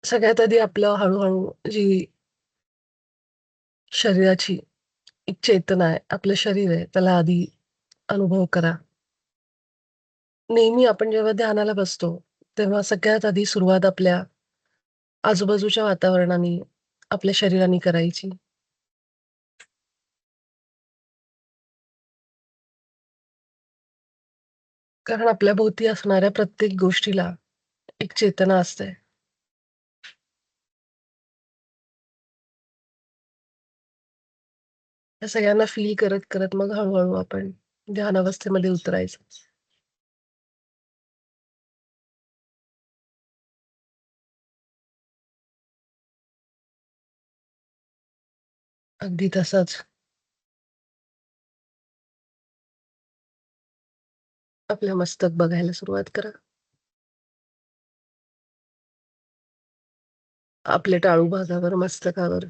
सगळ्यात आधी आपलं हळू-हळू जी शरीराची एक चेतना आहे, आपलं शरीर आहे, त्याला आधी अनुभव करा. नेहमी आपण जेव्हा ध्यानाला बसतो, तेव्हा सगळ्यात आधी सुरुवात आपल्या आजूबाजूच्या वातावरणाने, आपल्या शरीराने करायची. कारण आपल्या भोवती असणाऱ्या प्रत्येक गोष्टीला एक चेतना असते. या सगळ्यांना फील करत मग हळू आपण ध्यान अवस्थेमध्ये उतरायचं. अगदी तसंच आपलं मस्तक बघायला सुरुवात करा. आपल्या टाळू भागावर, मस्तकावर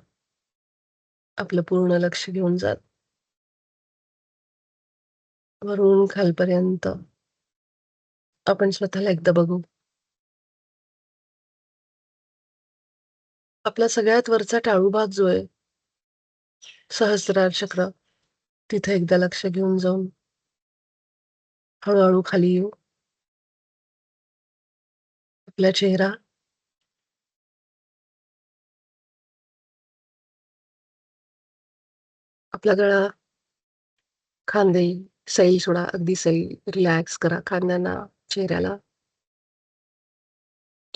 आपलं पूर्ण लक्ष घेऊन जा. वरून खालपर्यंत आपण स्वतःला एकदा बघू. आपला सगळ्यात वरचा टाळू भाग जो आहे, सहस्त्रार चक्र, तिथे एकदा लक्ष घेऊन जाऊन हळू खाली येऊ. आपला चेहरा, आपला गळा, खांदे सैल सोडा, अगदी सैल रिलॅक्स करा खांद्यांना, चेहऱ्याला,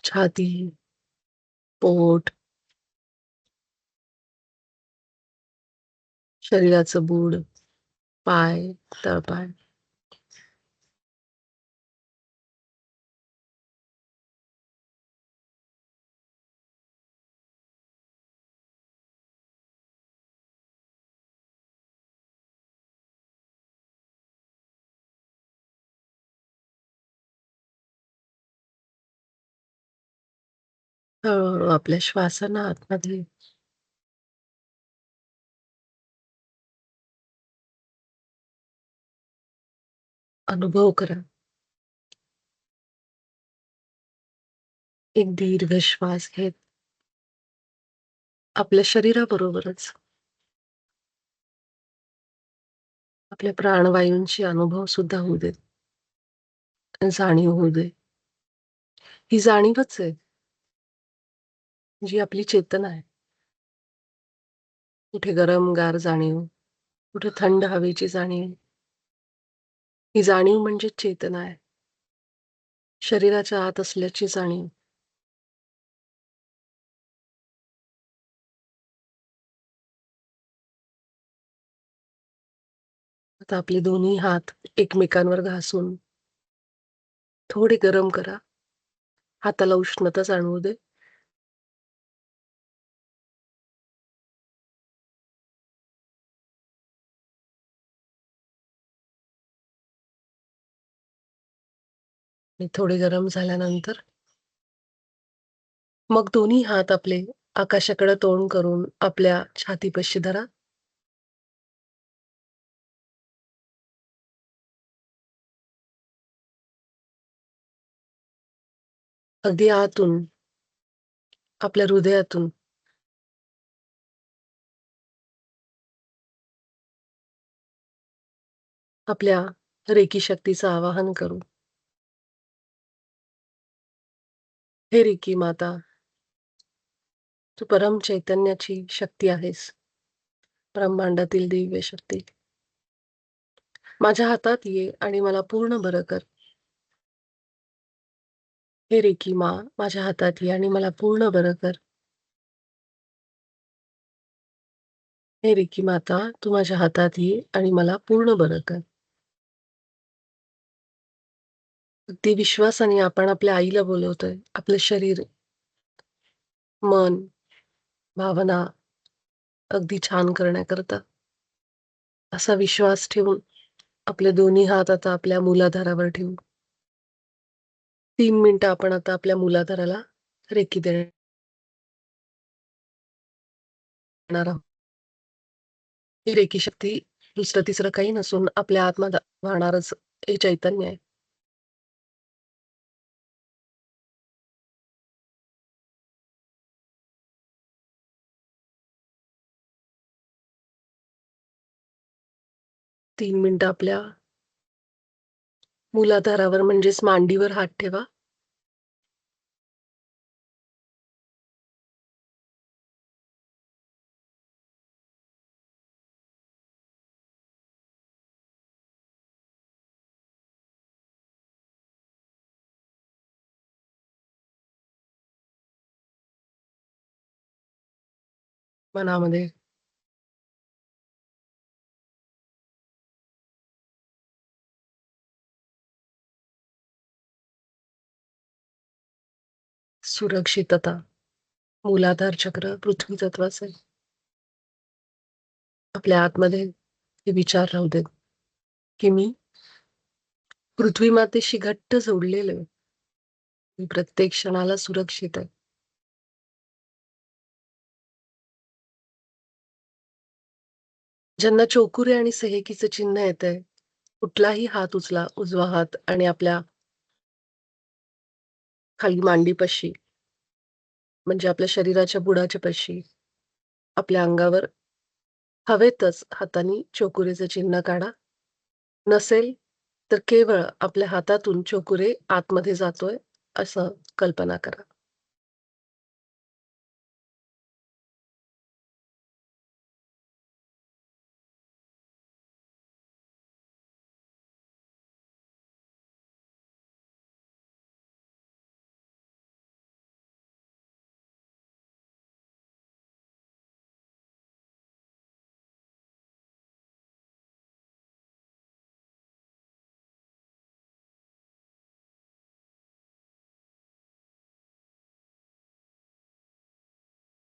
छाती, पोट, शरीराचं बूड, पाय, तळपाय. हळू आपल्या श्वासांना आतमध्ये अनुभव करा. एक दीर्घ श्वास घेत आपल्या शरीराबरोबरच आपल्या प्राणवायूंची अनुभव सुद्धा होऊ देत. जाणीव होऊ दे. ही जाणीवच आहे, जी आपली चेतना आहे. कुठे गरम-गार जाणीव, कुठे थंड हवेची जाणीव. ही जाणीव म्हणजे चेतना आहे. शरीराच्या आत असल्याची जाणीव. आता आपले दोन्ही हात एकमेकांवर घासून थोडे गरम करा. हाताला उष्णता जाणवू दे. आणि थोडे गरम झाल्यानंतर मग दोन्ही हात आपले आकाशाकडे तोंड करून आपल्या छातीपाशी धरा. अगदी आतून, आपल्या हृदयातून आपल्या रेकी शक्तीचं आवाहन करू. हे रेकी माता, तू परम चैतन्याची शक्ती आहेस. ब्रह्मांडातील दिव्य शक्ती. माझ्या हातात ये आणि मला पूर्ण बरं कर. हे रेकी माँ, माझ्या हातात ये आणि मला पूर्ण बरं कर. हे रेकी माता, तू माझ्या हातात ये आणि मला पूर्ण बरं कर. अगदी विश्वासाने आपण आपल्या आईला बोलवतोय. आपलं शरीर, मन, भावना अगदी छान करण्याकरता. असा विश्वास ठेवून आपले दोन्ही हात आता आपल्या मूलाधारावर ठेवू. 3 मिनिटं आपण आता आपल्या मूलाधाराला रेकी देणार आहोत. ही रेकी शक्ती दुसरं तिसरं काही नसून आपल्या आतमध्ये वाहणारच हे चैतन्य आहे. 3 मिनिटं आपल्या मूलाधारावर म्हणजेच मांडीवर हात ठेवा. मनामध्ये सुरक्षितता, मूलाधार चक्र पृथ्वी तत्वाचं आहे. आपल्या आतमध्ये हे विचार राहू देत, की मी पृथ्वी मातेशी घट्ट जोडलेलो आहे. मी प्रत्येक क्षणाला सुरक्षित आहे. ज्यांना चोकुरे आणि सहेकीचं चिन्ह येतंय, कुठलाही हात उचला, उजवा हात आणि आपल्या खाली मांडीपाशी म्हणजे आपल्या शरीराच्या बुडाच्या पाशी, आपल्या अंगावर हवेतच हाताने चोकुरेचं चिन्ह काढा. नसेल तर केवळ आपल्या हातातून चोकुरे आतमध्ये जातोय असं कल्पना करा.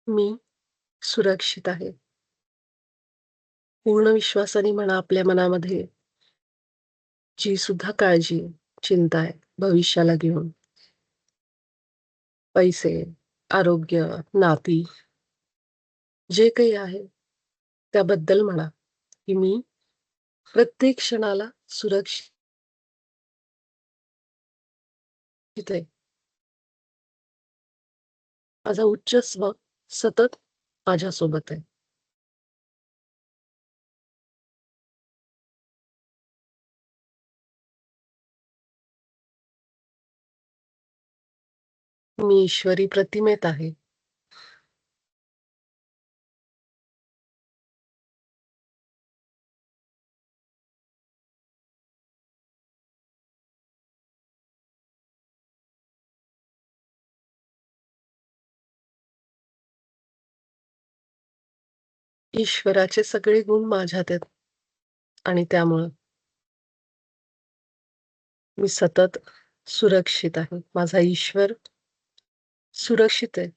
मी सुरक्षित आहे. पूर्ण विश्वासाने म्हणा आपल्या मनामध्ये जी सुद्धा काळजी, चिंता आहे भविष्याला घेऊन. पैसे, आरोग्य, नाती जे काही आहे त्याबद्दल म्हणा, की मी प्रत्येक क्षणाला सुरक्षित आहे. माझा उच्च स्व सतत माझ्यासोबत आहे. मी ईश्वरी प्रतिमेत आहे. ईश्वराचे सगळे गुण माझ्यात आहेत आणि त्यामुळं मी सतत सुरक्षित आहे. माझा ईश्वर सुरक्षित आहे,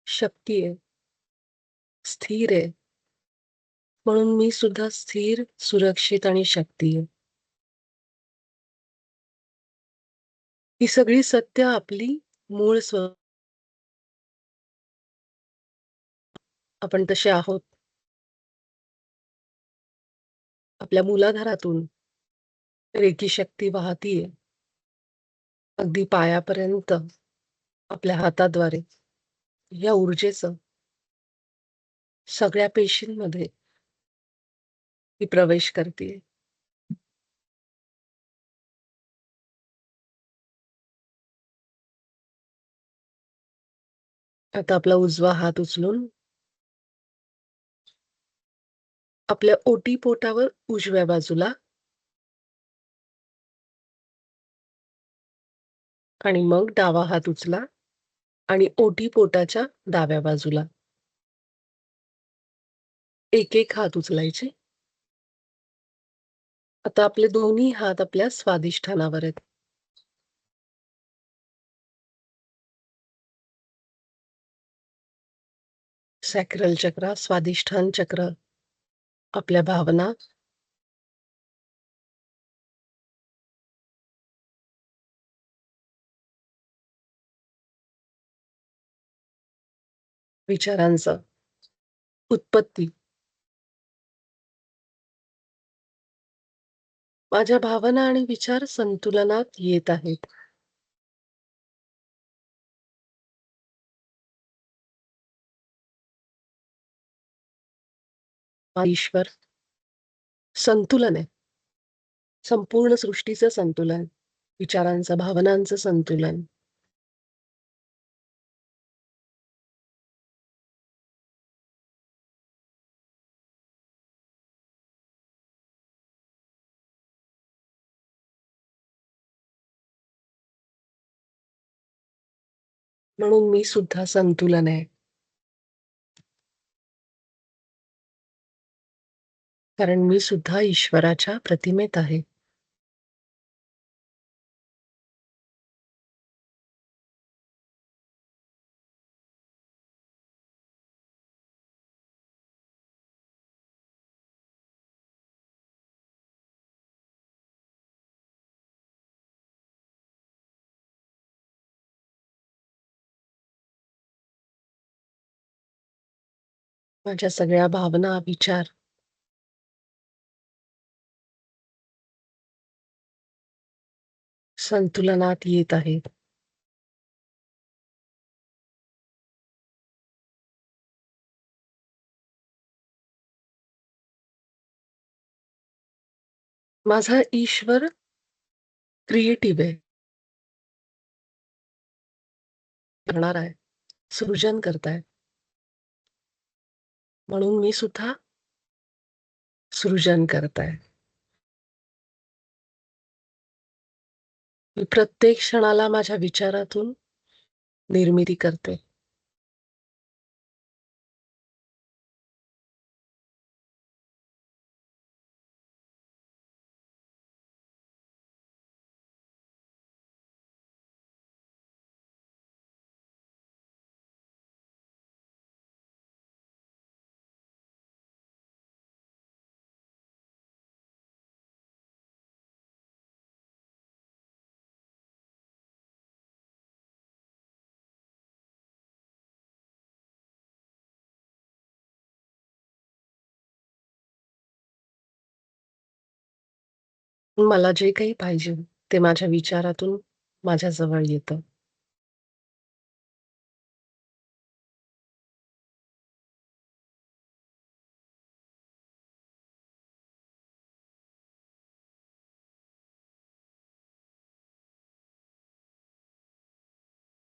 शक्ती आहे, स्थिर आहे. म्हणून मी सुद्धा स्थिर, सुरक्षित आणि शक्ती आहे. ही सगळी सत्य आपली मूळ आपण तसे आहोत. आपल्या मूलाधारातून रेकी शक्ती वाहतीये. अगदी पायापर्यंत आपल्या हाताद्वारे या ऊर्जेचं सगळ्या पेशींमध्ये ती प्रवेश करतीये. आता आपला उजवा हात उचलून आपल्या ओटीपोटावर उजव्या बाजूला आणि मग डावा हात उचला आणि ओटीपोटाच्या डाव्या बाजूला. एक-एक हात उचलायचे. आता आपले दोन्ही हात आपल्या स्वादिष्ठानावर आहेत. सॅक्रल चक्र, स्वादिष्ठान चक्र, आपल्या भावना, विचारांचं उत्पत्ती. माझ्या भावना आणि विचार संतुलनात येत आहेत. ईश्वर संतुलन आहे. संपूर्ण सृष्टीचं संतुलन, विचारांचं, भावनांचं संतुलन. म्हणून मी सुद्धा संतुलन आहे. कारण मी सुद्धा ईश्वराच्या प्रतिमेत आहे. माझ्या सगळ्या भावना, विचार संतुलनात येत आहेत. माझा ईश्वर क्रिएटिव्ह आहे, करणारा आहे, सृजन करताय. म्हणून मी सुद्धा सृजन करताय. मी प्रत्येक क्षणाला माझ्या विचारातून निर्मिती करते. मला जे काही पाहिजे ते माझ्या विचारातून माझ्याजवळ येतं.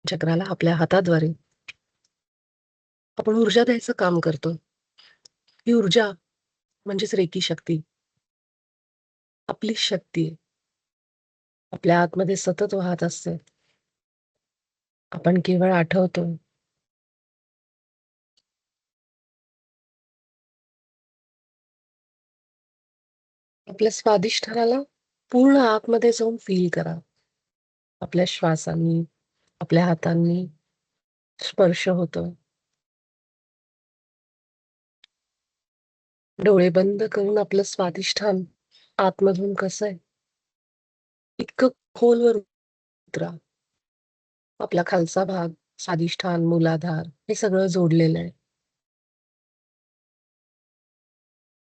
चक्राला आपल्या हाताद्वारे आपण ऊर्जा द्यायचं काम करतो. ही ऊर्जा म्हणजेच रेकी शक्ती, आपली शक्ती आहे. आपल्या आतमध्ये सतत वाहत असते. आपण केवळ आठवतो. आपल्या स्वाधिष्ठानाला पूर्ण आतमध्ये जाऊन फील करा. आपल्या श्वासांनी, आपल्या हातांनी स्पर्श होतो. डोळे बंद करून आपलं स्वाधिष्ठान आतमधून कसं आहे, इतकं खोलवर उतरा. आपला खालचा भाग, स्वाधिष्ठान, मूलाधार हे सगळं जोडलेलं आहे.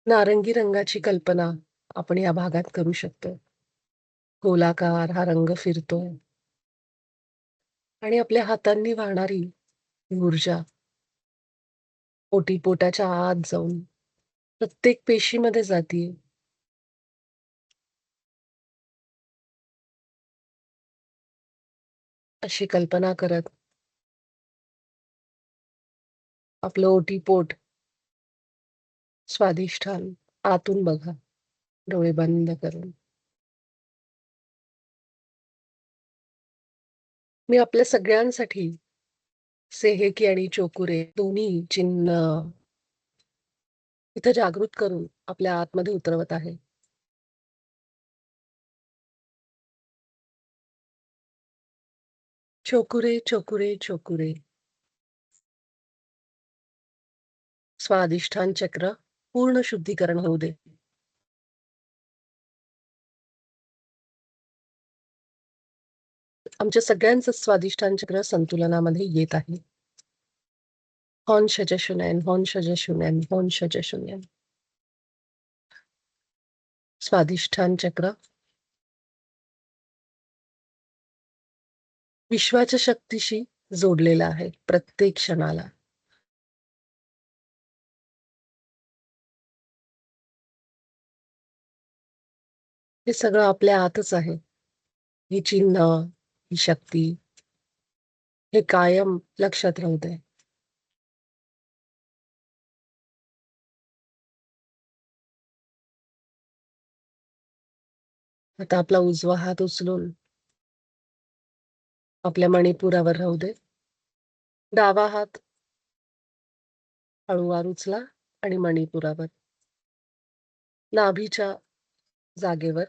नारंगी रंगाची कल्पना आपण या भागात करू शकतो. गोलाकार हा रंग फिरतोय आणि आपल्या हातांनी वाहणारी ही ऊर्जा ओटीपोटाच्या आत जाऊन प्रत्येक पेशीमध्ये जातीये. अशी कल्पना करत आपलं ओटीपोट, स्वाधिष्ठान आतून बघा, डोळे बंद करून. मी आपल्या सगळ्यांसाठी सेहेकी आणि चोकुरे दोन्ही चिन्ह इथं जागृत करून आपल्या आतमध्ये उतरवत आहे. चोकुरे, चोकुरे, चोकुरे. स्वाधिष्ठान चक्र पूर्ण शुद्धीकरण होऊ दे. आमच्या सगळ्यांचं स्वाधिष्ठान चक्र संतुलनामध्ये येत आहे. हॉन शजशुनैन, हॉन शजशुनैन, हॉन शजशुनैन. स्वाधिष्ठान चक्र विश्वाच्या शक्तीशी जोडलेला आहे प्रत्येक क्षणाला. हे सगळं आपल्या आतच आहे. ही चिन्ह, ही शक्ती, हे कायम लक्षात राहू दे. आता आपला उजवा हात उचलून आपल्या मणिपुरावर राहू दे. डावा हात हळूवार उचला आणि मणिपुरावर. नाभीच्या जागेवर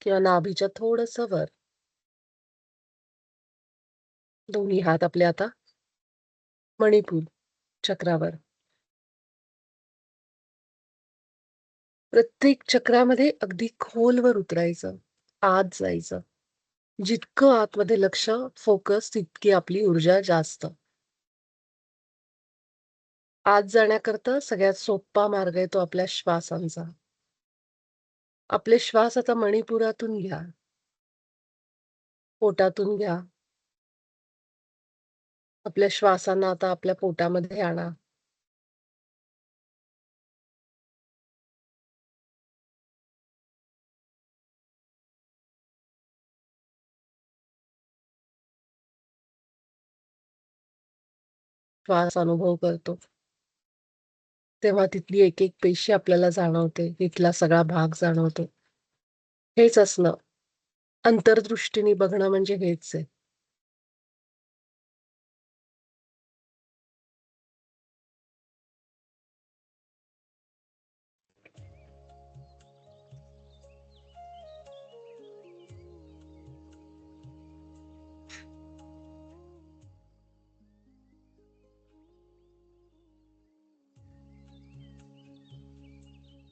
किंवा नाभीच्या थोडंसं वर. दोन्ही हात आपले आता मणिपूर चक्रावर. प्रत्येक चक्रामध्ये अगदी खोलवर उतरायचं, आत जायचं. जितकं आतमध्ये लक्ष, फोकस, तितकी आपली ऊर्जा जास्त. आत जाण्याकरता सगळ्यात सोपा मार्ग आहे तो आपल्या श्वासांचा. आपले श्वास आता मणिपुरातून घ्या, पोटातून घ्या. आपल्या श्वासांना आता आपल्या पोटामध्ये आणा. श्वास अनुभव करतो. तेव्हा तिथली एक-एक पेशी आपल्याला जाणवते. तिथला सगळा भाग जाणवतो. हेच असणं, अंतर्दृष्टीने बघणं म्हणजे हेच आहे.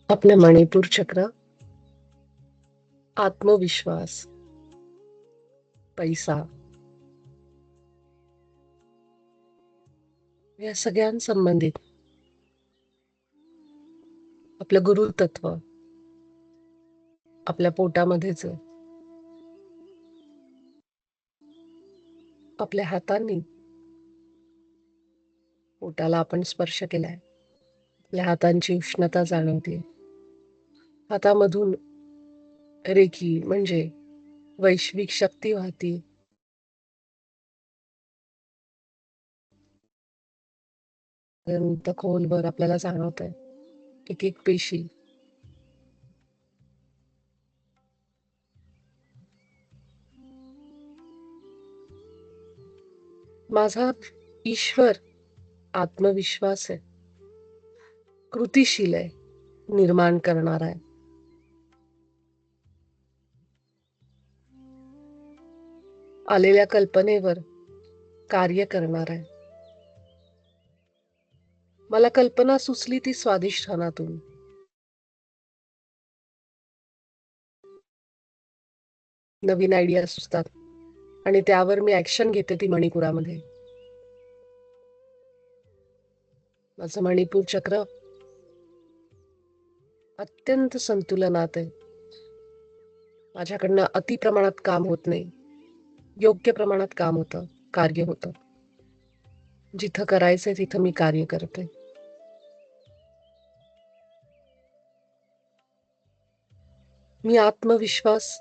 आपलं मणिपूर चक्र, आत्मविश्वास, पैसा या सगळ्यांसंबंधित आपलं गुरुतत्व आपल्या पोटामध्येच आहे. आपल्या हातांनी पोटाला आपण स्पर्श केलाय. आपल्या हातांची उष्णता जाणवते. हातामधून रेखी म्हणजे वैश्विक शक्ती वाहती. अत्यंत खोलवर आपल्याला जाणवतंय. एक-एक पेशी. माझा ईश्वर आत्मविश्वास आहे. कृतिशील आहे, निर्माण करणारा आहे. आलेल्या कल्पनेवर कार्य करणार आहे. मला कल्पना सुचली ती स्वाधिष्ठानातून. नवीन आयडिया सुचतात आणि त्यावर मी ऍक्शन घेते ती मणिपुरामध्ये. माझं मणिपूर चक्र अत्यंत संतुलनात आहे. माझ्याकडनं अति प्रमाणात काम होत नाही. योग्य प्रमाणात काम होतं, कार्य होतं. जिथं करायचंय तिथं मी कार्य करते. मी आत्मविश्वास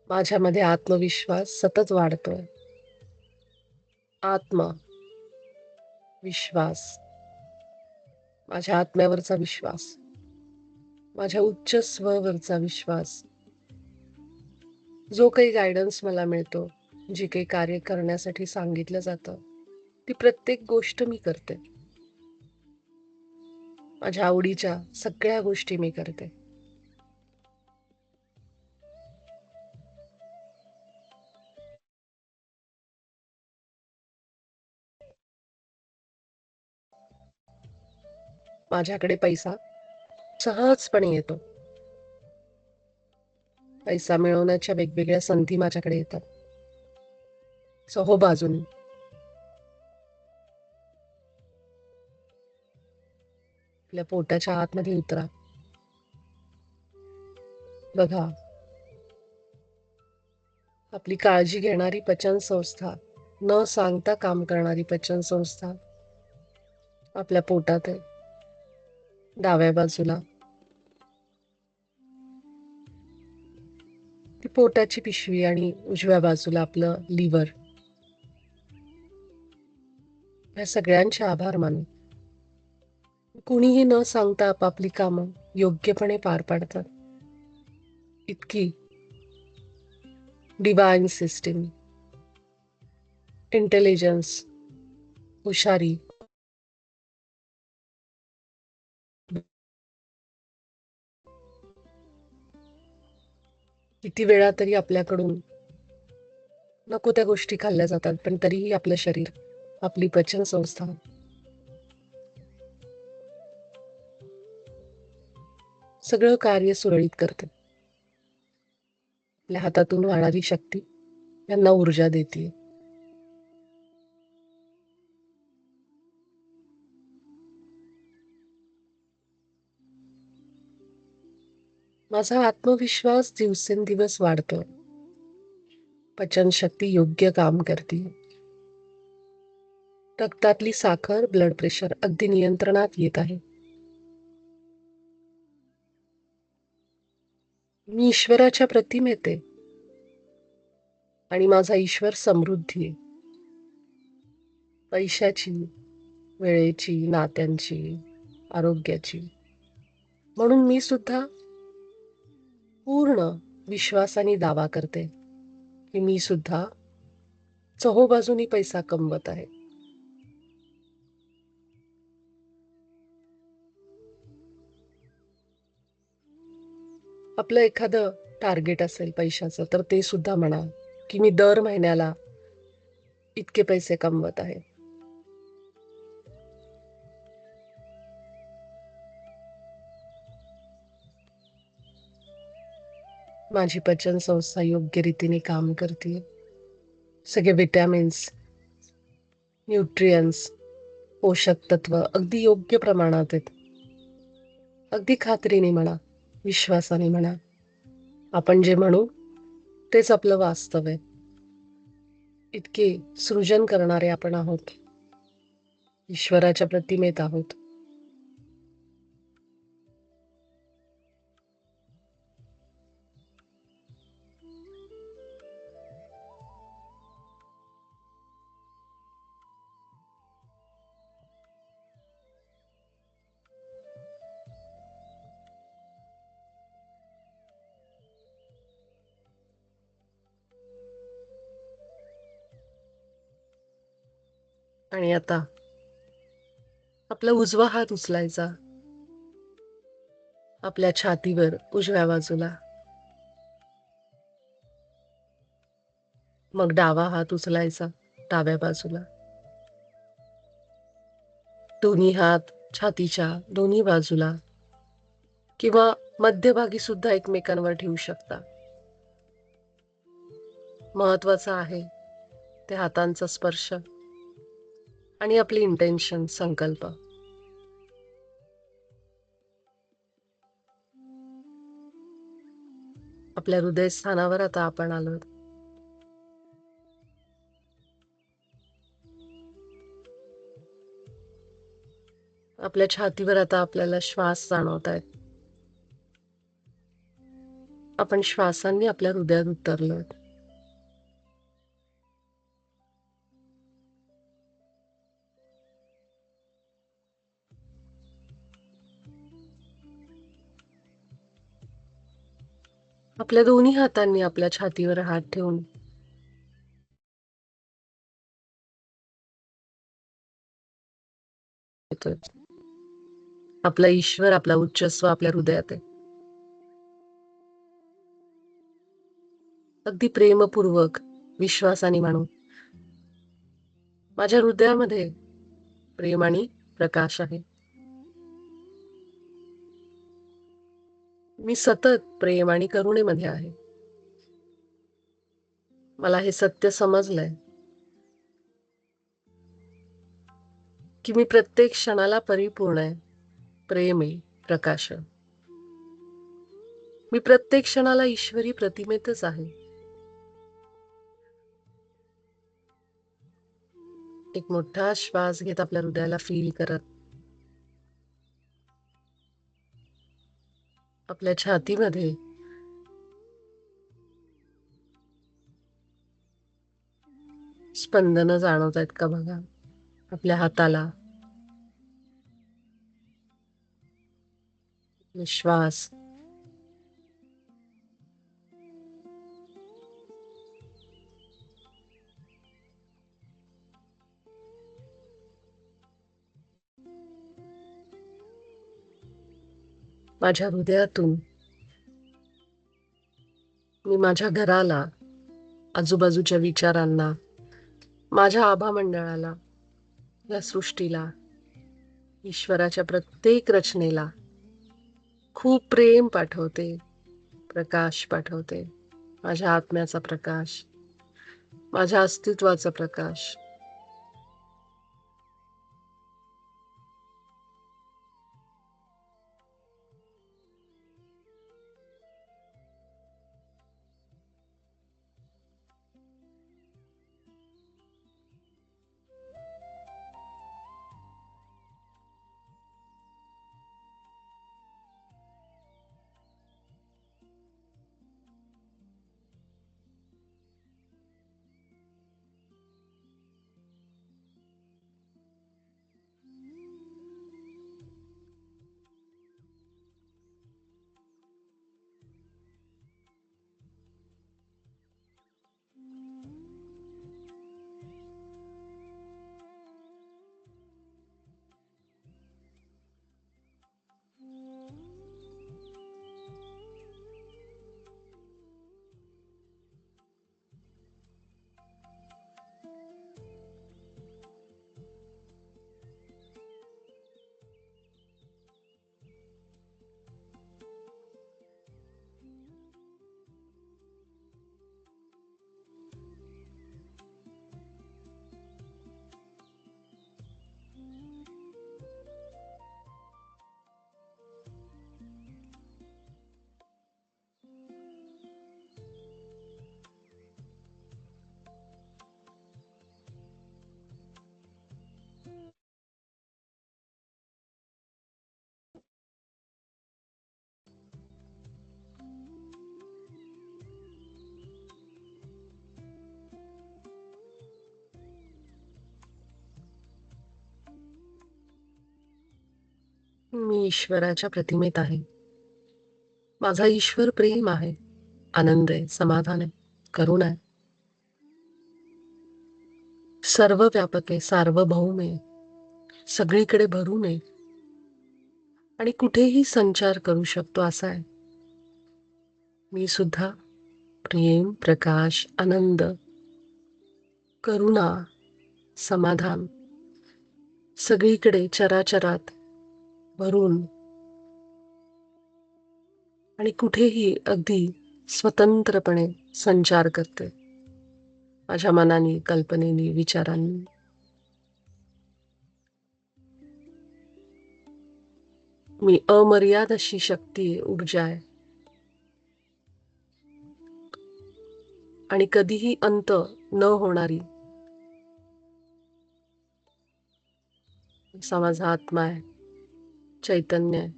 माझ्यामध्ये आत्मविश्वास सतत वाढतोय. आत्मा विश्वास, माझ्या आत्म्यावरचा विश्वास, माझ्या उच्च स्ववरचा विश्वास, जो काही गायडन्स मला मिळतो, जे काही कार्य करण्यासाठी सांगितलं जातं, ती प्रत्येक गोष्ट मी करते. माझ्या आवडीच्या सगळ्या गोष्टी मी करते. माझ्याकडे पैसा सहजपणे येतो. पैसा मिळवण्याच्या वेगवेगळ्या संधी माझ्याकडे येतात. बाजूनी आपल्या पोटाच्या आतमध्ये उतरा. बघा, आपली काळजी घेणारी पचन संस्था, न सांगता काम करणारी पचन संस्था आपल्या पोटात आहे. डाव्या बाजूला पोटाची पिशवी आणि उजव्या बाजूला आपलं लिव्हर, या सगळ्यांचे आभार मानू. कुणीही न सांगता आपापली कामं योग्यपणे पार पाडतात. इतकी डिवाइन सिस्टीम, इंटेलिजन्स, हुशारी, किती वेळा तरी आपल्याकडून नको त्या गोष्टी खाल्ल्या जातात, पण तरीही आपलं शरीर, आपली पचन संस्था सगळं कार्य सुरळीत करते. आपल्या हातातून वाहणारी शक्ती यांना ऊर्जा देते. माझा आत्मविश्वास दिवसेंदिवस वाढतो. पचनशक्ती योग्य काम करते. रक्तातली साखर, ब्लड प्रेशर अगदी नियंत्रणात येत आहे. मी ईश्वराच्या प्रतिमेत आहे आणि माझा ईश्वर समृद्धी आहे. पैशाची, वेळेची, नात्यांची, आरोग्याची. म्हणून मी सुद्धा पूर्ण विश्वासाने दावा करते की मी सुद्धा चहुबाजूनी पैसा कमवत आहे. आपलं एखादं टार्गेट असेल पैशाचं, तर ते सुद्धा म्हणा की मी दर महिन्याला इतके पैसे कमवत आहे. माझी पचन संस्था योग्य रीतीने काम करते. सगळे विटॅमिन्स, न्यूट्रियन्स, पोषक तत्व अगदी योग्य प्रमाणात आहेत. अगदी खात्रीने म्हणा, विश्वासाने म्हणा, आपण जे म्हणू तेच आपलं वास्तव आहे. इतके सृजन करणारे आपण आहोत. ईश्वराच्या प्रतिमेत आहोत. आणि आता आपला उजवा हात उचलायचा आपल्या छातीवर उजव्या बाजूला. मग डावा हात उचलायचा डाव्या बाजूला. दोन्ही हात छातीच्या दोन्ही बाजूला किंवा मध्यभागी सुद्धा एकमेकांवर ठेवू शकता. महत्वाचं आहे त्या हातांचा स्पर्श आणि आपली इंटेन्शन, संकल्प. आपल्या हृदयस्थानावर आता आपण आलो. आपल्या छातीवर आता आपल्याला श्वास जाणवत आहेत. आपण श्वासांनी आपल्या हृदयात उतरलो. आपल्या दोन्ही हातांनी आपल्या छातीवर हात ठेवून येतोय. आपला ईश्वर, आपला उच्चस्व आपल्या हृदयात आहे. अगदी प्रेमपूर्वक विश्वासाने म्हणू, माझ्या हृदयामध्ये प्रेम आणि प्रकाश आहे. मी सतत प्रेम आणि करुणेमध्ये आहे. मला हे सत्य समजलंय की मी प्रत्येक क्षणाला परिपूर्ण आहे, प्रेम आहे, प्रकाश आहे. मी प्रत्येक क्षणाला ईश्वरी प्रतिमेतच आहे. एक मोठा श्वास घेत आपल्या हृदयाला फील करत, आपल्या छातीमध्ये स्पंदनं जाणवत आहेत का बघा आपल्या हाताला. श्वास. माझ्या हृदयातून मी माझ्या घराला, आजूबाजूच्या विचारांना, माझ्या आभा मंडळाला, या सृष्टीला, ईश्वराच्या प्रत्येक रचनेला खूप प्रेम पाठवते, प्रकाश पाठवते. माझ्या आत्म्याचा प्रकाश, माझ्या अस्तित्वाचा प्रकाश. मी ईश्वराच्या प्रतिमेत आहे. माझा ईश्वर प्रेम आहे, आनंद आहे, समाधान आहे, करुणा आहे. सर्व व्यापक आहे, सार्वभौम आहे, सगळीकडे भरून आहे आणि कुठेही संचार करू शकतो असा आहे. मी सुद्धा प्रेम, प्रकाश, आनंद, करुणा, समाधान सगळीकडे चराचरात भरून आणि कुठेही अगदी स्वतंत्रपणे संचार करते. माझ्या मनाने, कल्पनेने, विचारांनी. मी अमर्याद अशी शक्ती आहे, ऊर्जा आहे आणि कधीही अंत न होणारी असा माझा आत्मा आहे, चैतन्य आहे.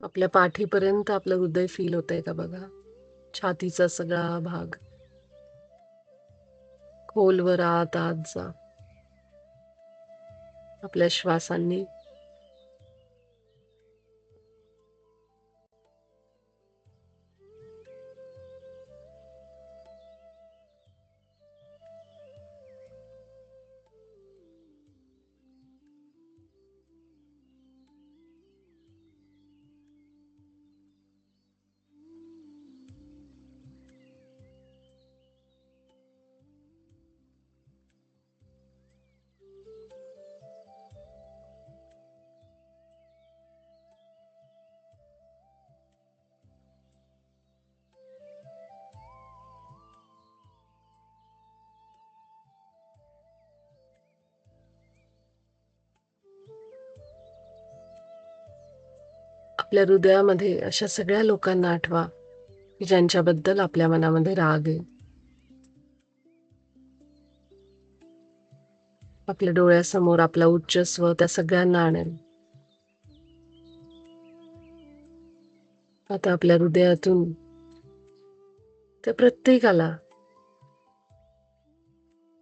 आपल्या पाठीपर्यंत आपलं हृदय फील होतंय का बघा. छातीचा सगळा भाग खोलवर आत आत जा. आपल्या श्वासांनी आपल्या हृदयामध्ये अशा सगळ्या लोकांना आठवा की ज्यांच्याबद्दल आपल्या मनामध्ये राग आहे. आपल्या डोळ्यासमोर आपला उच्च स्व त्या सगळ्यांना आणेल. आता आपल्या हृदयातून त्या प्रत्येकाला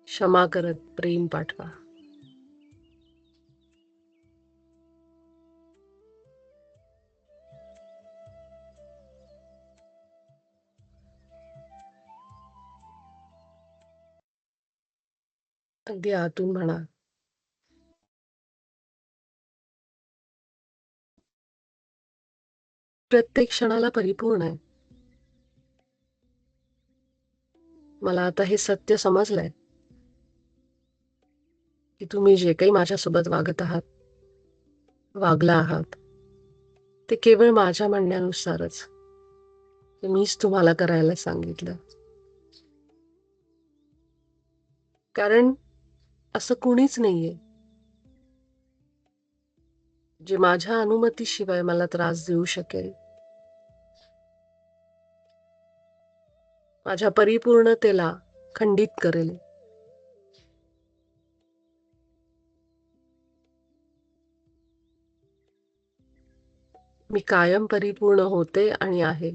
क्षमा करत प्रेम पाठवा. अगदी आतून म्हणा, प्रत्येक क्षणाला परिपूर्ण आहे. मला आता हे सत्य समजलंय की तुम्ही जे काही माझ्यासोबत वागला आहात, ते केवळ माझ्या म्हणण्यानुसारच. ते मीच तुम्हाला करायला सांगितलं. कारण असं कुणीच नाहीये जे माझ्या अनुमतीशिवाय मला त्रास देऊ शकेल. माझ्या परिपूर्णतेला खंडित करेल. मी कायम परिपूर्ण होते आणि आहे.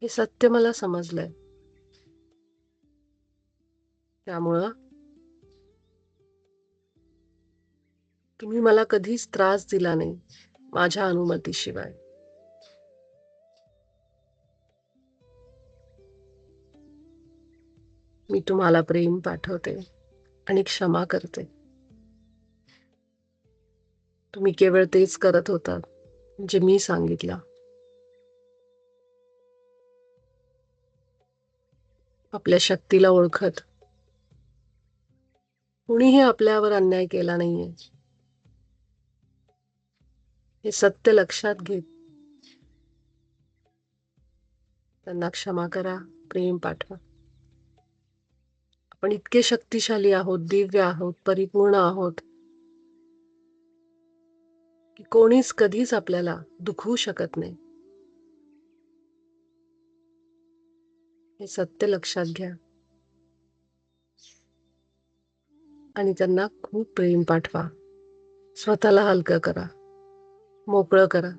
हे सत्य मला समजलंय. त्यामुळं तुम्ही मला कधीच त्रास दिला नाही माझ्या अनुमतीशिवाय. मी तुम्हाला प्रेम पाठवते आणि क्षमा करते. तुम्ही केवळ तेच करत होता जे मी सांगितलं. आपल्या शक्तीला ओळखत कुणीही आपल्यावर अन्याय केला नाहीये हे सत्य लक्षात घेत त्यांना क्षमा करा, प्रेम पाठवा. आपण इतके शक्तिशाली आहोत, दिव्य आहोत, परिपूर्ण आहोत की कोणीच कधीच आपल्याला दुखवू शकत नाही. हे सत्य लक्षात घ्या आणि त्यांना खूप प्रेम पाठवा. स्वतःला हलकं करा, मोकळं करा.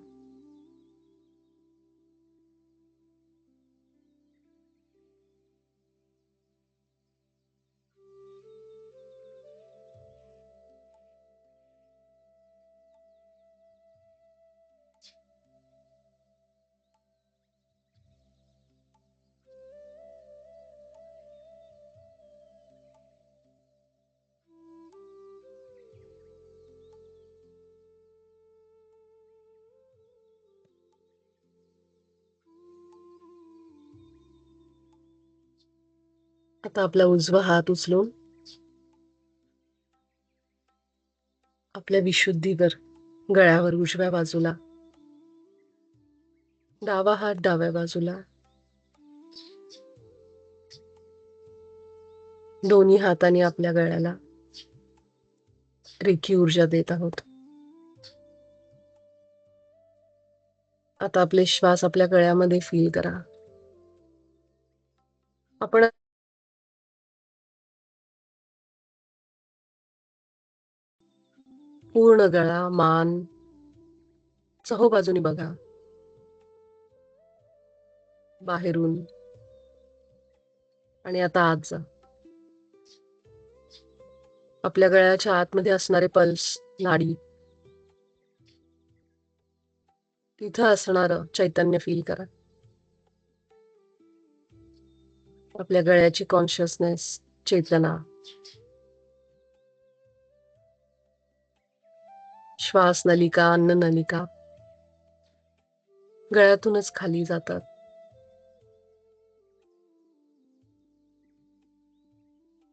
आता आपला उजवा हात उचलून आपल्या विशुद्धीवर, गळ्यावर उजव्या बाजूला, डावा हात डाव्या बाजूला, दोन्ही हातांनी आपल्या गळ्याला रेखी ऊर्जा देत आहोत. आता आपले श्वास आपल्या गळ्यामध्ये फील करा. आपण पूर्ण गळा, मान चहूबाजूनी बघा. बाहेरून आणि आता आत जा. आपल्या गळ्याच्या आतमध्ये असणारे पल्स, नाडी, तिथं असणारं चैतन्य फील करा. आपल्या गळ्याची कॉन्शियसनेस, चेतना, श्वास नलिका, अन्न नलिका गळ्यातूनच खाली जातात.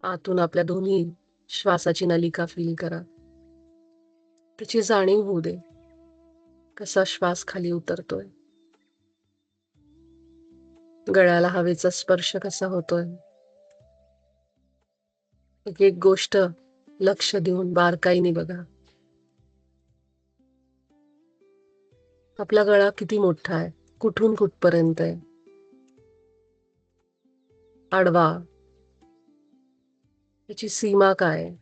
आतून आपल्या दोन्ही श्वासाची नलिका फील करा. त्याची जाणीव होऊ दे. कसा श्वास खाली उतरतोय, गळ्याला हवेचा स्पर्श कसा होतोय. एक एक गोष्ट लक्ष देऊन बारकाईने बघा. आपला गळा किती मोठा आहे, कुठून कुठपर्यंत आहे, आडवा, त्याची सीमा काय आहे.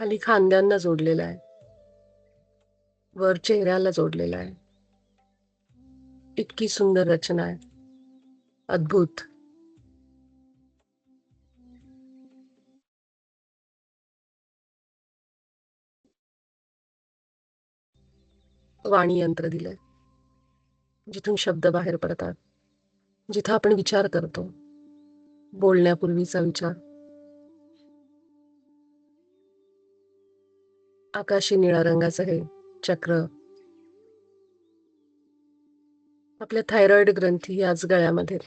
खाली खांद्यांना जोडलेला आहे, वर चेहऱ्याला जोडलेला आहे. इतकी सुंदर रचना आहे, अद्भुत. वाणी यंत्र दिलंय, जिथून शब्द बाहेर पडतात, जिथं आपण विचार करतो, बोलण्यापूर्वीचा विचार. आकाशी निळ्या रंगाचं हे चक्र आपल्या थायरॉइड ग्रंथी याच गळ्यामध्ये.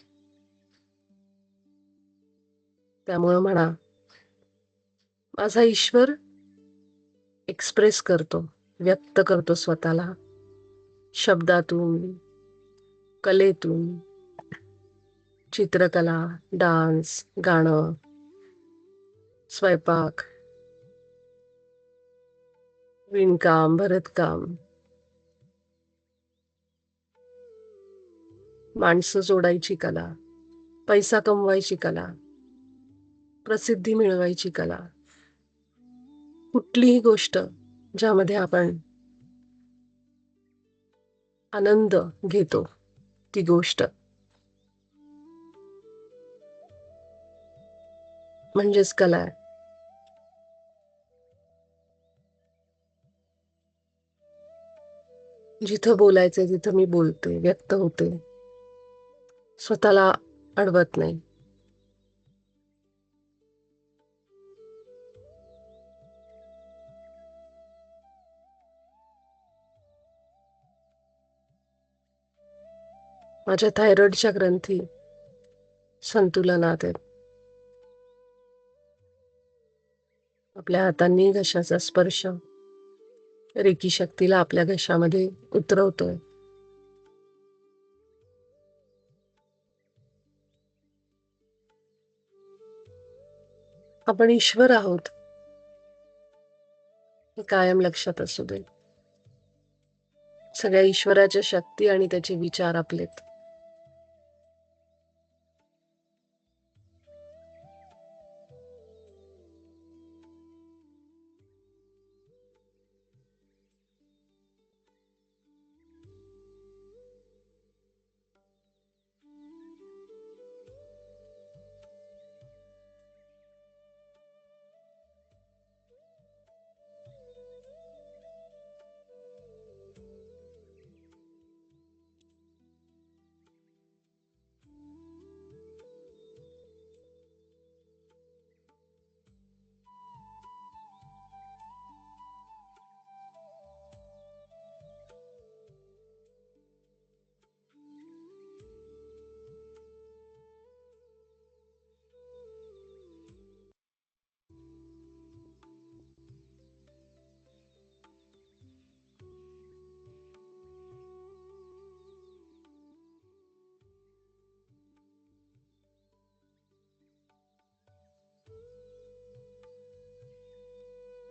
त्यामुळं म्हणा, माझा ईश्वर एक्सप्रेस करतो, व्यक्त करतो स्वतःला शब्दातून, कलेतून, चित्रकला, डान्स, गाणं, स्वयंपाक, विणकाम, भरतकाम, माणसं जोडायची कला, पैसा कमवायची कला, प्रसिद्धी मिळवायची कला. कुठलीही गोष्ट ज्यामध्ये आपण आनंद घेतो, ती गोष्ट म्हणजेच कला आहे. जिथं बोलायचंय तिथं मी बोलते, व्यक्त होते, स्वतःला अडवत नाही. माझ्या थायरॉइडच्या ग्रंथी संतुलनात आहेत. आपल्या हातांनी घशाचा स्पर्श रेकी शक्तीला आपल्या घशामध्ये उतरवतोय. आपण ईश्वर आहोत हे कायम लक्षात असू दे. सगळ्या ईश्वराच्या शक्ती आणि त्याचे विचार आपलेत.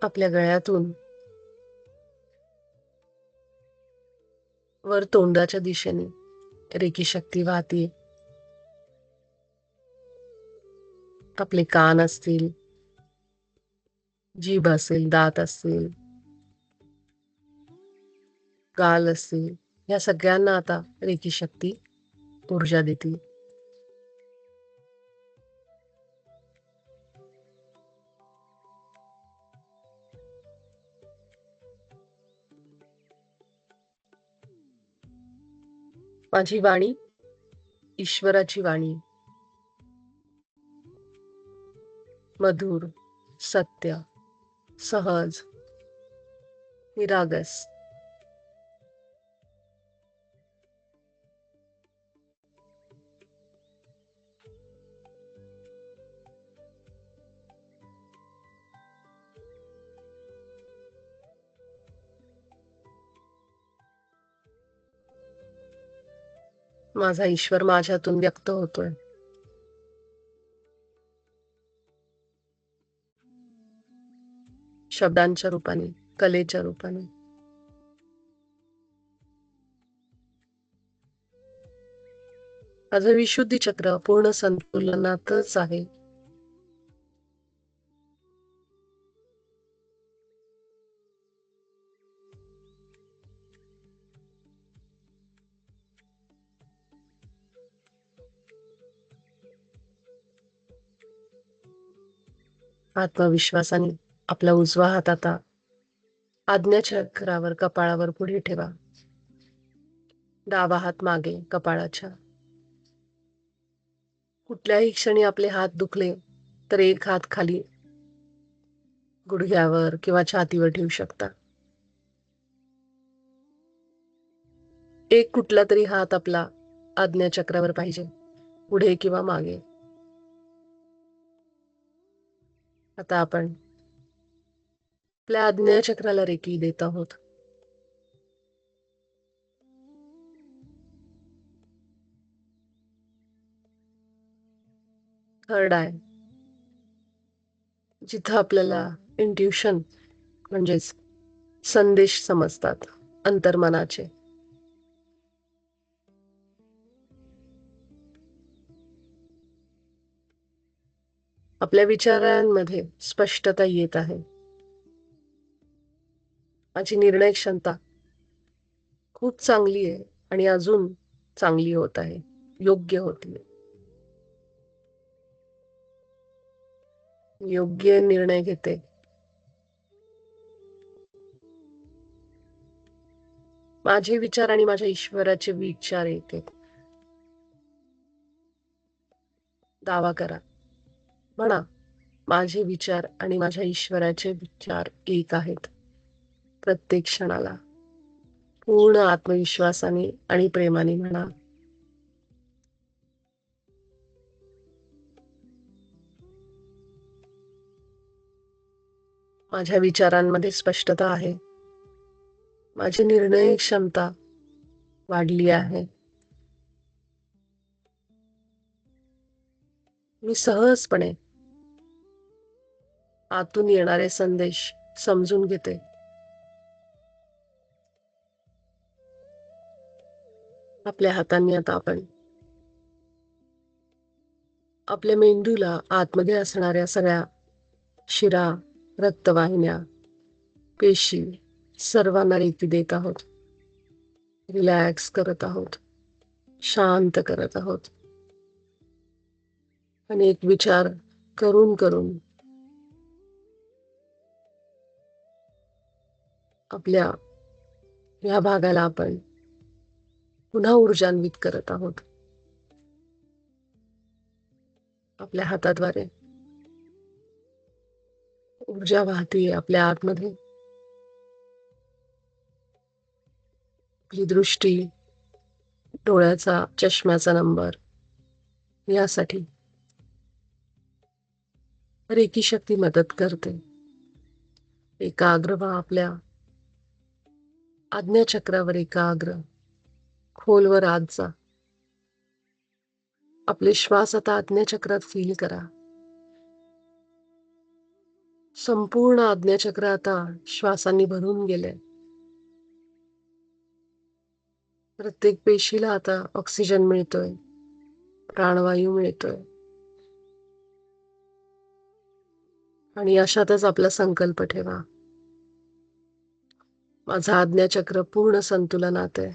आपल्या गळ्यातून वर तोंडाच्या दिशेने रेकी शक्ती वाहते. आपले कान असतील, जीभ असेल, दात असतील, गाल असतील, या सगळ्यांना आता रेकी शक्ती ऊर्जा देते. माझी वाणी ईश्वराची वाणी, मधुर, सत्य, सहज, निरागस. माझा ईश्वर माझ्यातून व्यक्त होतोय. शब्दांच्या रूपाने, कलेच्या रूपाने. माझं विशुद्धी चक्र पूर्ण संतुलनातच आहे. आत्मविश्वासाने आपला उजवा हात आता आज्ञाचक्रावर कपाळावर पुढे ठेवा. डावा हात मागे कपाळाच्या. कुठल्याही क्षणी आपले हात दुखले तर एक हात खाली गुडघ्यावर किंवा छातीवर ठेवू शकता. एक कुठला तरी हात आपला आज्ञाचक्रावर पाहिजे, पुढे किंवा मागे. आता आपण आपल्या आज्ञाचक्राला रेकी देत आहोत. थर्ड आय, जिथं आपल्याला इंट्युशन म्हणजेच संदेश समजतात अंतर्मनाचे. आपल्या विचारांमध्ये स्पष्टता येत आहे. माझी निर्णय क्षमता खूप चांगली आहे आणि अजून चांगली होत आहे, योग्य होती. योग्य निर्णय घेते. माझे विचार आणि माझ्या ईश्वराचे विचार एक आहेत. दावा करा, म्हणा, माझे विचार आणि माझ्या ईश्वराचे विचार एक आहेत. प्रत्येक क्षणाला पूर्ण आत्मविश्वासाने आणि प्रेमाने म्हणा. माझ्या विचारांमध्ये स्पष्टता आहे. माझी निर्णय क्षमता वाढली आहे. मी सहजपणे आतून येणारे संदेश समजून घेते. आपल्या हातांनी आता आपण आपल्या मेंदूला आतमध्ये असणाऱ्या सगळ्या शिरा, रक्तवाहिन्या, पेशी सर्वांना रेकी देत आहोत. रिलॅक्स करत आहोत, शांत करत आहोत. अनेक विचार करून करून आपल्या या भागाला आपण पुन्हा ऊर्जान्वित करत आहोत. आपल्या हाताद्वारे ऊर्जा वाहते आपल्या आतमध्ये. आपली दृष्टी, डोळ्याचा, चष्म्याचा नंबर यासाठी रेकी शक्ती मदत करते. एकाग्र व्हा आपल्या आज्ञाचक्रावर, एकाग्र, खोलवर आत जा. आपले श्वास आता आज्ञाचक्रात फील करा. संपूर्ण आज्ञाचक्र आता श्वासांनी भरून गेले. प्रत्येक पेशीला आता ऑक्सिजन मिळतोय, प्राणवायू मिळतोय. आणि अशातच आपला संकल्प ठेवा, माझा आज्ञाचक्र पूर्ण संतुलनात आहे.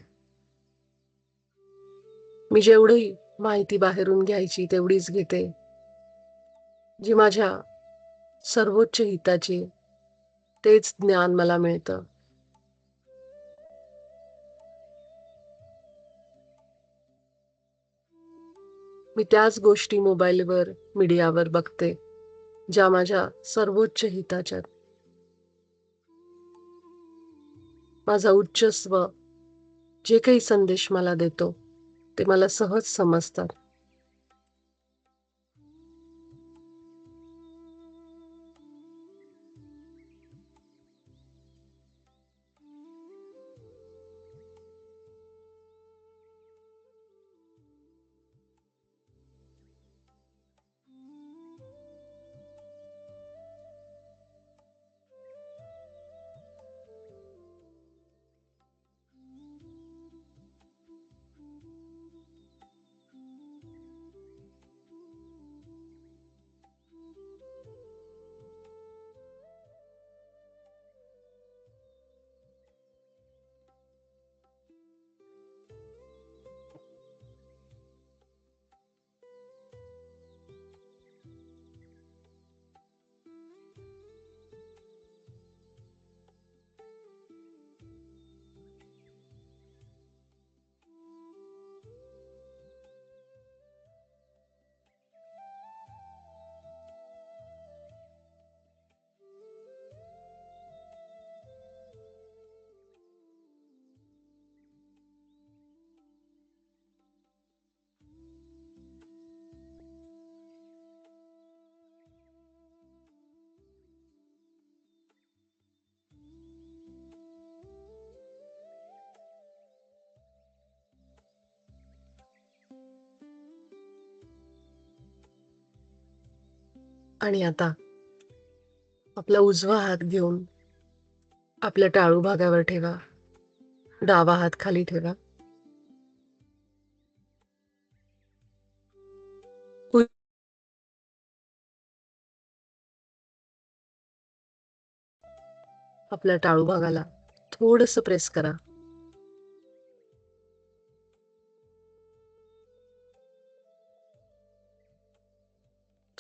मी जेवढी माहिती बाहेरून घ्यायची तेवढीच घेते, जी माझ्या सर्वोच्च हिताची, तेच ज्ञान मला मिळतं. मी त्याच गोष्टी मोबाईलवर, मीडियावर बघते ज्या माझ्या सर्वोच्च हिताच्या. माझा उच्च स्व जे काही संदेश मला देतो ते मला सहज समजतात. आणि आता आपला उजवा हात घेऊन आपल्या टाळू भागावर ठेवा. डावा हात खाली ठेवा. उ- आपल्या टाळू भागाला थोडंसं प्रेस करा.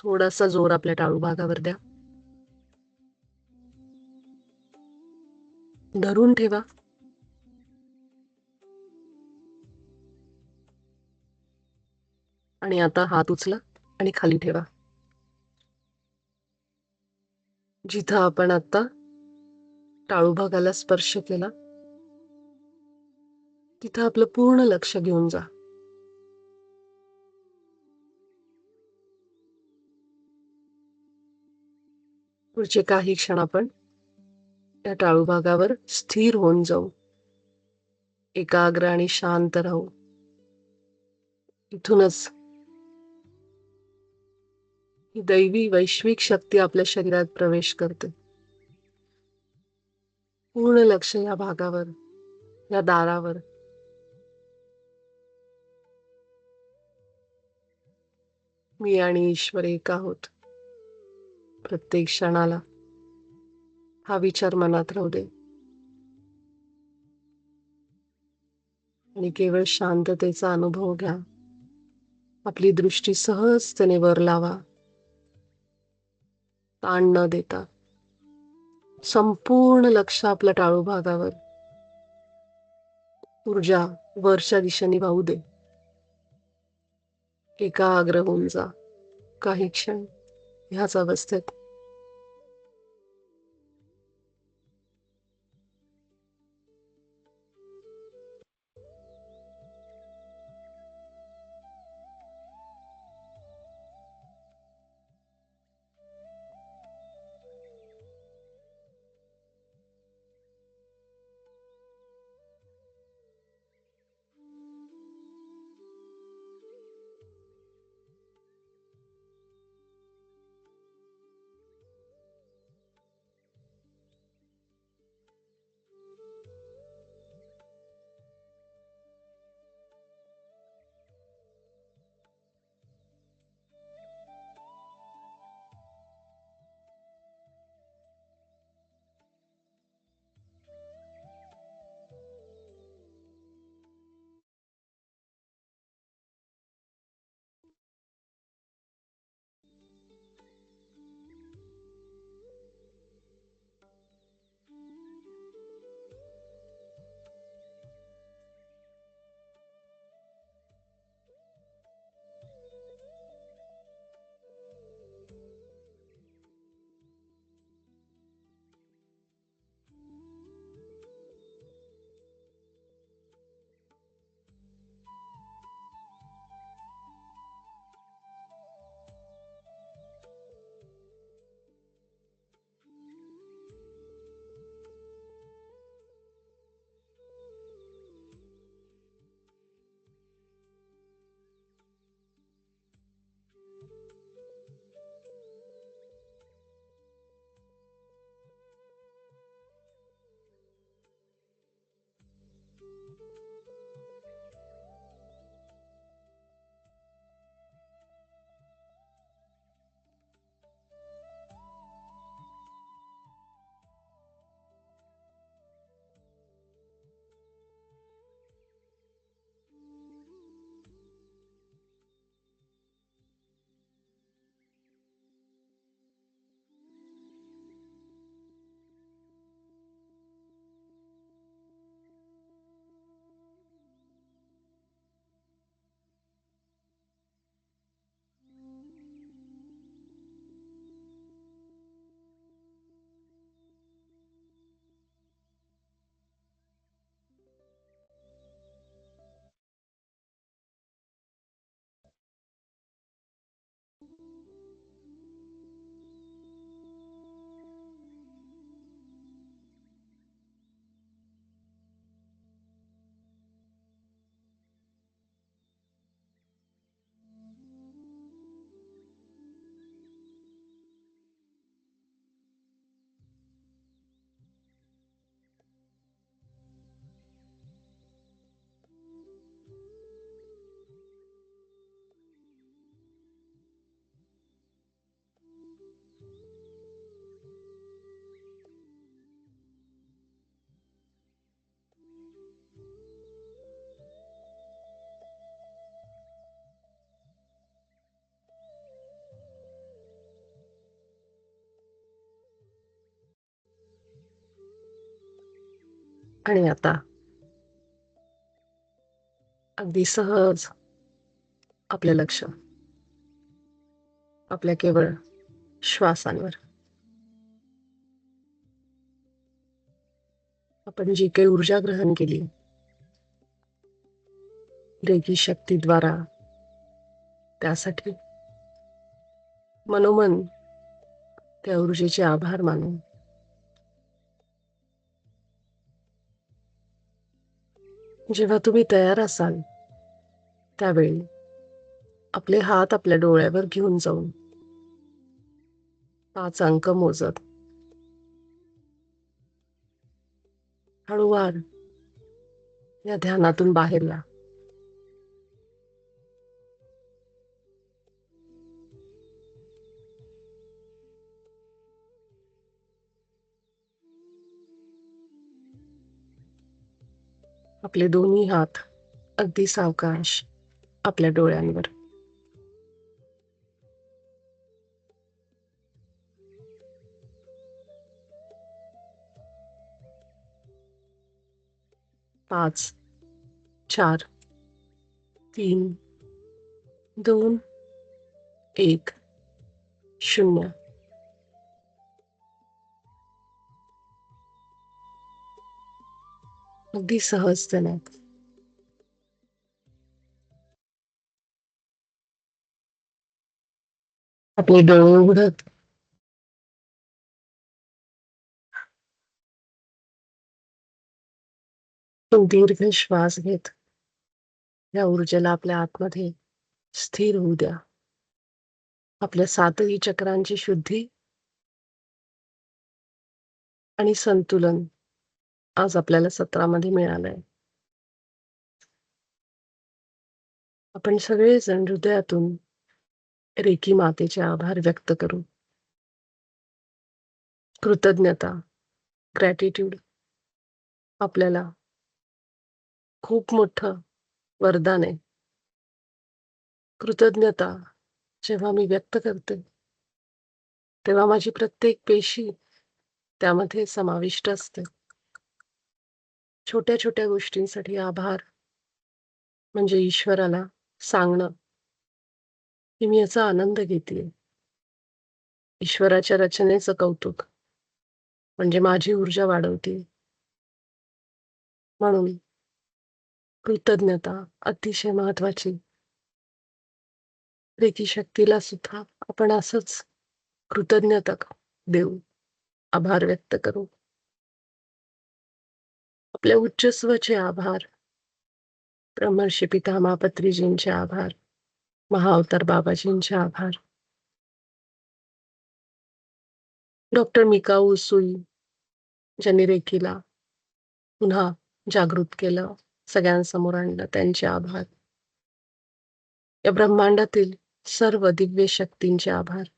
थोडासा जोर आपल्या टाळू भागावर द्या. धरून ठेवा. आणि आता हात उचला आणि खाली ठेवा. जिथं आपण आता टाळू भागाला स्पर्श केला तिथं आपलं पूर्ण लक्ष घेऊन जा. पुढचे काही क्षण आपण त्या टाळू भागावर स्थिर होऊन जाऊ. एकाग्र आणि शांत राहू. इथूनच ही दैवी वैश्विक शक्ती आपल्या शरीरात प्रवेश करते. पूर्ण लक्ष या भागावर, या दारावर. मी आणि ईश्वर एक आहोत. प्रत्येक क्षणाला हा विचार मनात राहू दे आणि केवळ शांततेचा अनुभव घ्या. आपली दृष्टी सहजतेने वर लावा. ताण न देता संपूर्ण लक्ष आपल्या टाळू भागावर. ऊर्जा वरच्या दिशेने वाहू दे. एकाग्र होऊन जा काही क्षण ह्याच अवस्थेत. आणि आता अगदी सहज आपलं लक्ष आपल्या केवळ श्वासांवर. आपण जी काही ऊर्जा ग्रहण केली रेकी शक्तीद्वारा, त्यासाठी मनोमन त्या ऊर्जेचे आभार मानू. जेव्हा तुम्ही तयार असाल त्यावेळी आपले हात आपल्या डोळ्यावर घेऊन जाऊन 5 अंक मोजत हळूवार या ध्यानातून बाहेर या. आपले दोन्ही हात अगदी सावकाश आपल्या डोळ्यांवर. 5, 4, 3, 2, 1, 0. अगदी सहजतेने आपले डोळे उघडत दीर्घ श्वास घेत या ऊर्जेला आपल्या आतमध्ये स्थिर होऊ द्या. आपल्या 7ही चक्रांची शुद्धी आणि संतुलन आज आपल्याला सत्रामध्ये मिळालंय. आपण सगळेजण हृदयातून रेकी मातेचे आभार व्यक्त करू. कृतज्ञता, ग्रॅटिट्यूड आपल्याला खूप मोठं वरदान आहे. कृतज्ञता जेव्हा मी व्यक्त करते तेव्हा माझी प्रत्येक पेशी त्यामध्ये समाविष्ट असते. छोट्या छोट्या गोष्टींसाठी आभार म्हणजे ईश्वराला सांगणं की मी याचा आनंद घेतेय. ईश्वराच्या रचनेचं कौतुक म्हणजे माझी ऊर्जा वाढवते. म्हणून कृतज्ञता अतिशय महत्वाची. रेकी शक्तीला सुद्धा आपण असंच कृतज्ञता देऊ, आभार व्यक्त करू. आपल्या उच्चस्वचे आभार, ब्रह्मर्षी पितामह पत्रीजींचे आभार, महाअवतार बाबाजींचे आभार, डॉक्टर मिकाऊ सुई ज्यांनी रेकीला पुन्हा जागृत केलं, सगळ्यांसमोर आणलं, त्यांचे आभार. या ब्रह्मांडातील सर्व दिव्य शक्तींचे आभार.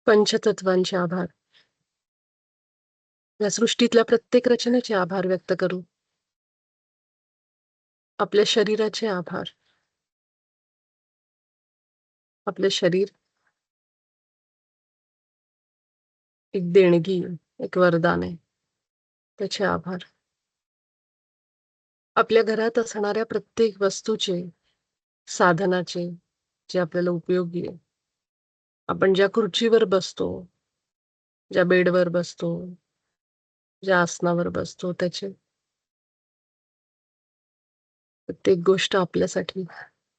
पंचतत्वांचे आभार. या सृष्टीतल्या प्रत्येक रचनेचे आभार व्यक्त करू. आपल्या शरीराचे आभार. आपले शरीर एक देणगी, एक वरदान आहे. त्याचे आभार. आपल्या घरात असणाऱ्या प्रत्येक वस्तूचे, साधनाचे, जे आपल्याला उपयोगी आहे. आपण ज्या खुर्चीवर बसतो, ज्या बेडवर बसतो, ज्या आसनावर बसतो, त्याचे प्रत्येक गोष्ट आपल्यासाठी,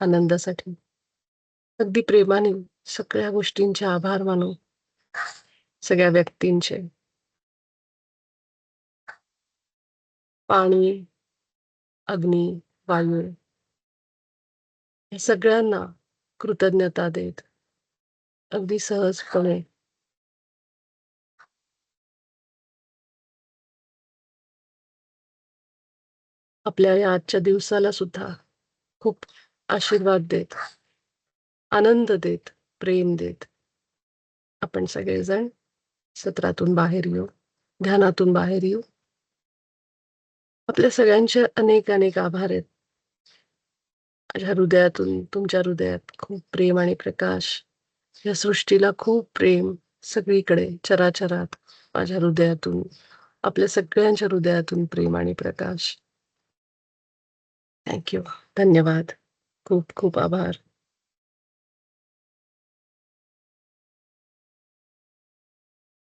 आनंदासाठी. अगदी प्रेमाने सगळ्या गोष्टींचे आभार मानू. सगळ्या व्यक्तींचे. पाणी, अग्नी, वायू या सगळ्यांना कृतज्ञता देत अगदी सहजपणे आपल्या या आजच्या दिवसाला सुद्धा खूप आशीर्वाद देत, आनंद देत, प्रेम देत आपण सगळेजण सत्रातून बाहेर येऊ, ध्यानातून बाहेर येऊ. आपल्या सगळ्यांचे अनेक अनेक आभार आहेत. माझ्या हृदयातून तुमच्या हृदयात खूप प्रेम आणि प्रकाश या सृष्टीला खूप प्रेम सगळीकडे चराचरात माझ्या हृदयातून, आपल्या सगळ्यांच्या हृदयातून प्रेम आणि प्रकाश. थँक धन्यवाद. खूप खूप आभार.